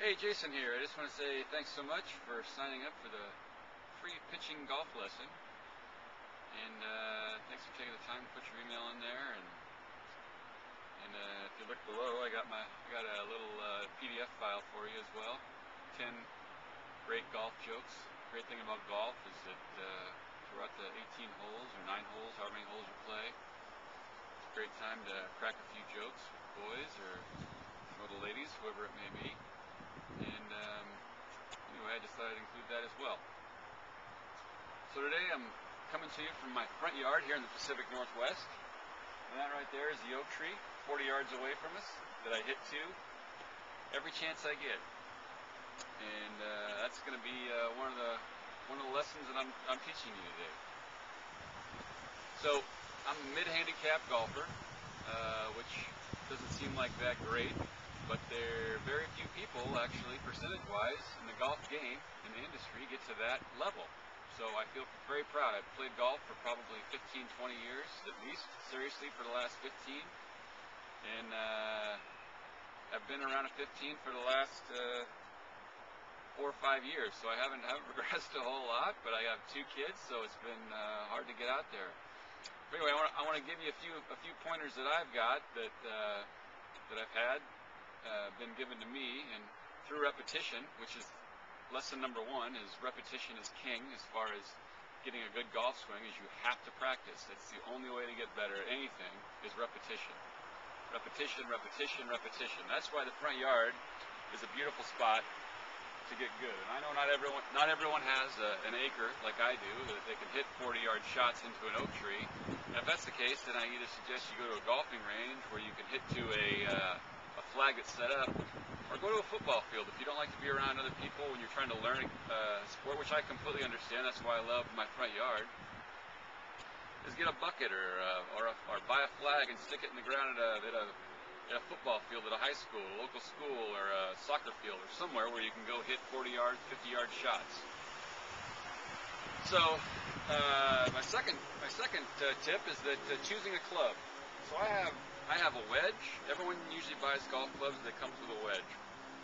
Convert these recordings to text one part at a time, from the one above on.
Hey, Jason here. I just want to say thanks so much for signing up for the free pitching golf lesson. And thanks for taking the time to put your email in there. And if you look below, I got a little PDF file for you as well. 10 great golf jokes. Great thing about golf is that throughout the 18 holes or 9 holes, however many holes you play, it's a great time to crack a few jokes with the boys or the ladies, whoever it may be. And anyway, I just thought I'd include that as well. So today I'm coming to you from my front yard here in the Pacific Northwest. And that right there is the oak tree, 40 yards away from us, that I hit to every chance I get. And that's going to be one of the lessons that I'm teaching you today. So I'm a mid-handicap golfer, which doesn't seem like that great. But there are very few people, actually, percentage-wise, in the golf game, in the industry, get to that level. So I feel very proud. I've played golf for probably 15, 20 years, at least, seriously, for the last 15. And I've been around a 15 for the last 4 or 5 years. So I haven't progressed a whole lot, but I have 2 kids, so it's been hard to get out there. But anyway, I want to give you a few pointers that I've got that I've had. Been given to me, and through repetition, which is lesson number 1, is repetition is king as far as getting a good golf swing, is you have to practice. That's the only way to get better at anything, is repetition. Repetition, repetition, repetition. That's why the front yard is a beautiful spot to get good. And I know not everyone has an acre like I do, that they can hit 40-yard shots into an oak tree. And if that's the case, then I either suggest you go to a golfing range where you can hit to a flag that's set up, or go to a football field if you don't like to be around other people when you're trying to learn a sport, which I completely understand. That's why I love my front yard. Is get a bucket or buy a flag and stick it in the ground at a football field at a high school, a local school, or a soccer field, or somewhere where you can go hit 40-yard, 50-yard shots. So my second tip is that choosing a club. So I have a wedge. Everyone usually buys golf clubs that comes with a wedge.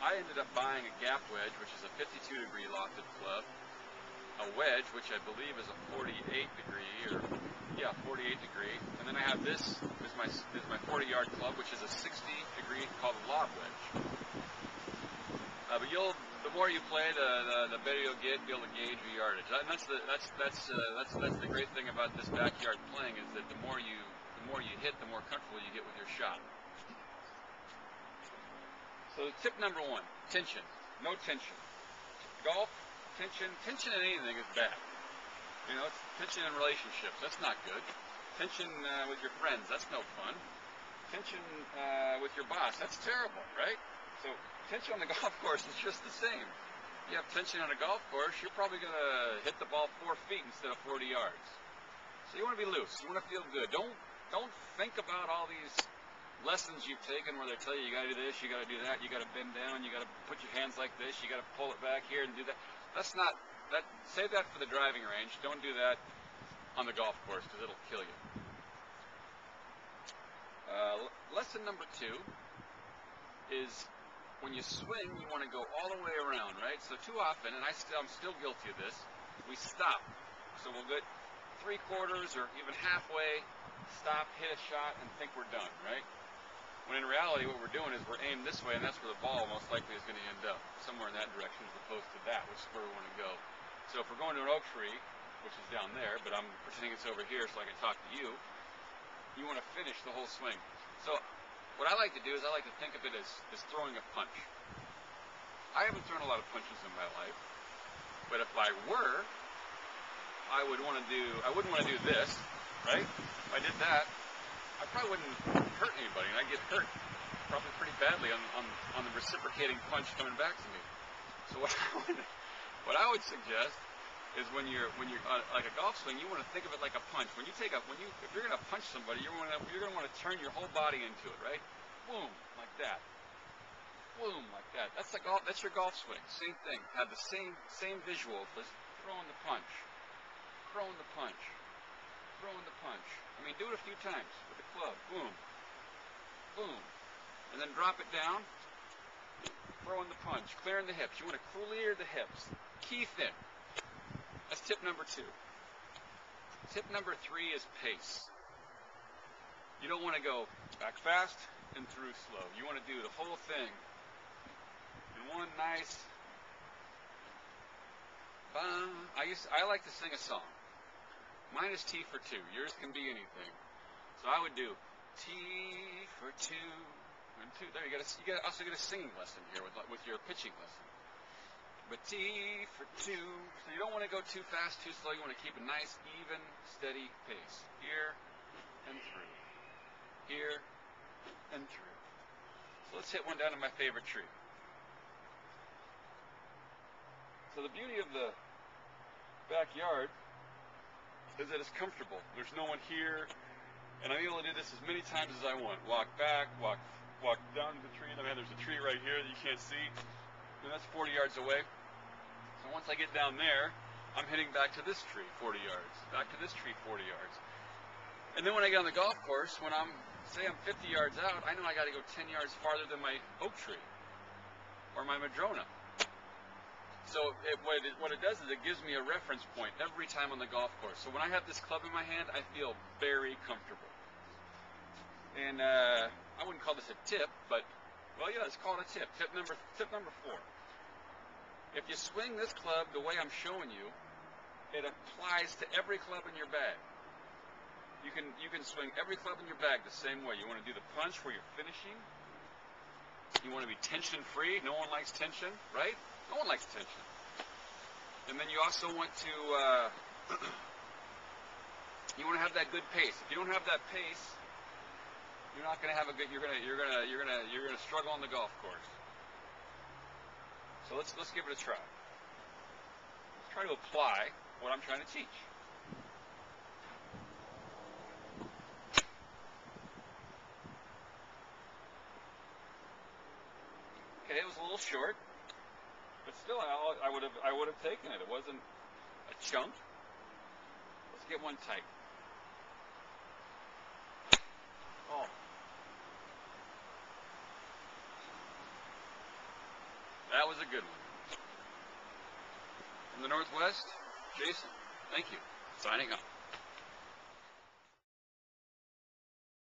I ended up buying a gap wedge, which is a 52-degree lofted club. A wedge, which I believe is a 48-degree, 48 degree. And then I have this is my 40-yard club, which is a 60-degree called a lob wedge. But the more you play, the better you'll get, be able to gauge your yardage. And that's the great thing about this backyard playing, is that the more you hit, the more comfortable you get with your shot. So tip number 1, tension. No tension. Golf, tension in anything is bad. You know, it's tension in relationships. That's not good. Tension with your friends. That's no fun. Tension with your boss. That's terrible, right? So tension on the golf course is just the same. If you have tension on a golf course, you're probably going to hit the ball 4 feet instead of 40 yards. So you want to be loose. You want to feel good. Don't think about all these lessons you've taken where they tell you got to do this, you got to do that, you got to bend down, you got to put your hands like this, you got to pull it back here and do that. Save that for the driving range. Don't do that on the golf course because it'll kill you. Lesson number 2 is when you swing, you want to go all the way around, right? So too often, and I'm still guilty of this, we stop. So we'll get 3/4 or even halfway, stop, hit a shot, and think we're done, right? When in reality, what we're doing is we're aimed this way, and that's where the ball most likely is going to end up, somewhere in that direction as opposed to that, which is where we want to go. So if we're going to an oak tree, which is down there, but I'm pretending it's over here so I can talk to you, you want to finish the whole swing. So what I like to do is I like to think of it as throwing a punch. I haven't thrown a lot of punches in my life, but if I were, I wouldn't want to do this, right? If I did that, I probably wouldn't hurt anybody, and I'd get hurt probably pretty badly on the reciprocating punch coming back to me. So what I would suggest is when you're like a golf swing, you want to think of it like a punch. If you're going to punch somebody, you're going to want to turn your whole body into it, right? Boom, like that. Boom, like that. That's your golf swing. Same thing. Have the same visual as throwing the punch. Throwing the punch. Throwing the punch. I mean, do it a few times with the club. Boom. Boom. And then drop it down. throwing the punch, clearing the hips. You want to clear the hips. Keep in. That's tip number 2. Tip number 3 is pace. You don't want to go back fast and through slow. You want to do the whole thing in one nice bang. I like to sing a song. Mine is T for 2. Yours can be anything. So I would do T for 2 and 2. There, you also get a singing lesson here with your pitching lesson. But T for 2. So you don't want to go too fast, too slow. You want to keep a nice, even, steady pace. Here and through. Here and through. So let's hit one down in my favorite tree. So the beauty of the backyard is that it's comfortable. There's no one here, and I'm able to do this as many times as I want. Walk back, walk down to the tree. I mean, there's a tree right here that you can't see, and that's 40 yards away. So once I get down there, I'm heading back to this tree 40 yards, back to this tree 40 yards. And then when I get on the golf course, when I'm 50 yards out, I know I got to go 10 yards farther than my oak tree or my madrona. So what it does is it gives me a reference point every time on the golf course. So when I have this club in my hand, I feel very comfortable. And I wouldn't call this a tip, but, well, yeah, let's call it a tip. Tip number 4. If you swing this club the way I'm showing you, it applies to every club in your bag. You can swing every club in your bag the same way. You want to do the punch where you're finishing. You want to be tension-free. No one likes tension, right? No one likes tension. And then you also want to you want to have that good pace. If you don't have that pace, you're not going to have a good. You're gonna struggle on the golf course. So let's give it a try. Let's try to apply what I'm trying to teach. Okay, it was a little short, but still, I would have taken it. It wasn't a chunk. Let's get one tight. Oh, that was a good one. From the Northwest, Jason. Thank you. Signing off.